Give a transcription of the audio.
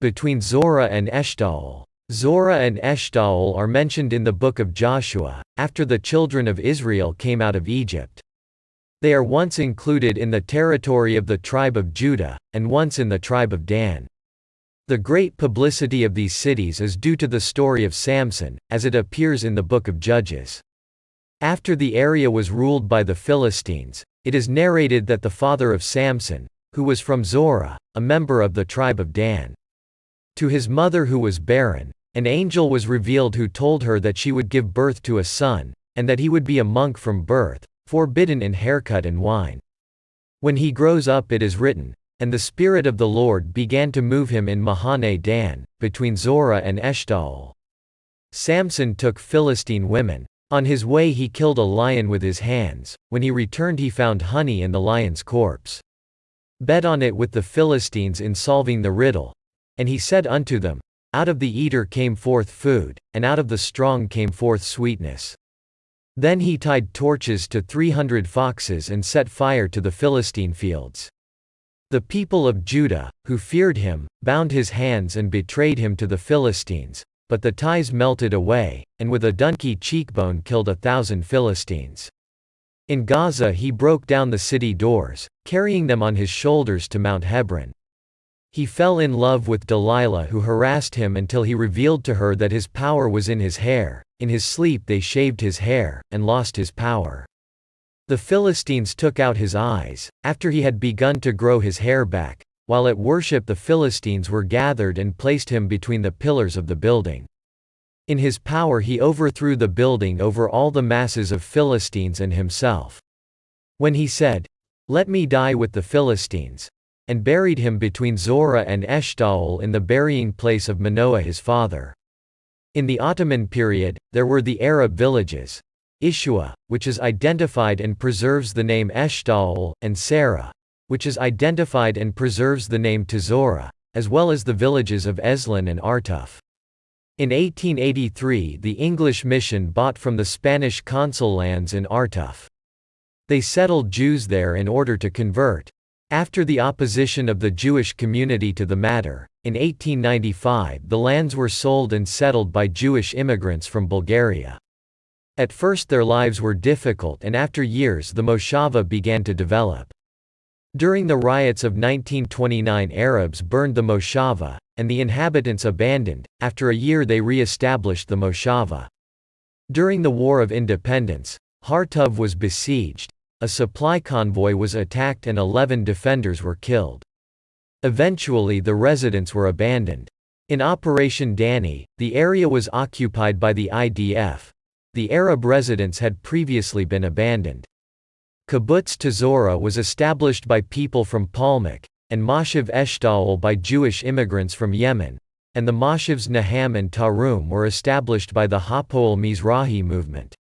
between Zorah and Eshtaol. Zorah and Eshtaol are mentioned in the book of Joshua, after the children of Israel came out of Egypt. They are once included in the territory of the tribe of Judah, and once in the tribe of Dan. The great publicity of these cities is due to the story of Samson, as it appears in the book of Judges. After the area was ruled by the Philistines, it is narrated that the father of Samson, who was from Zorah, a member of the tribe of Dan. To his mother who was barren, an angel was revealed who told her that she would give birth to a son, and that he would be a monk from birth, forbidden in haircut and wine. When he grows up, it is written, and the Spirit of the Lord began to move him in Mahane Dan, between Zorah and Eshtaol. Samson took Philistine women. On his way he killed a lion with his hands. When he returned he found honey in the lion's corpse. Bet on it with the Philistines in solving the riddle. And he said unto them, out of the eater came forth food, and out of the strong came forth sweetness. Then he tied torches to 300 foxes and set fire to the Philistine fields. The people of Judah, who feared him, bound his hands and betrayed him to the Philistines, but the ties melted away, and with a donkey cheekbone killed 1,000 Philistines. In Gaza he broke down the city doors, carrying them on his shoulders to Mount Hebron. He fell in love with Delilah, who harassed him until he revealed to her that his power was in his hair. In his sleep they shaved his hair, and lost his power. The Philistines took out his eyes, after he had begun to grow his hair back. While at worship the Philistines were gathered and placed him between the pillars of the building. In his power he overthrew the building over all the masses of Philistines and himself. When he said, let me die with the Philistines, and buried him between Zorah and Eshtaol in the burying place of Manoah his father. In the Ottoman period, there were the Arab villages, Ishua, which is identified and preserves the name Eshtaol, and Sarah, which is identified and preserves the name Zorah, as well as the villages of Eslan and Artuf. In 1883 the English mission bought from the Spanish consul lands in Artuf. They settled Jews there in order to convert. After the opposition of the Jewish community to the matter, in 1895 the lands were sold and settled by Jewish immigrants from Bulgaria. At first their lives were difficult, and after years the Moshava began to develop. During the riots of 1929 Arabs burned the Moshava, and the inhabitants abandoned. After a year they re-established the Moshava. During the War of Independence, Khartov was besieged, a supply convoy was attacked and 11 defenders were killed. Eventually the residents were abandoned. In Operation Danny, the area was occupied by the IDF. The Arab residents had previously been abandoned. Kibbutz Zorah was established by people from Palmyra, and Moshev Eshtaol by Jewish immigrants from Yemen, and the Moshevs Naham and Tarum were established by the Hapoel Mizrahi movement.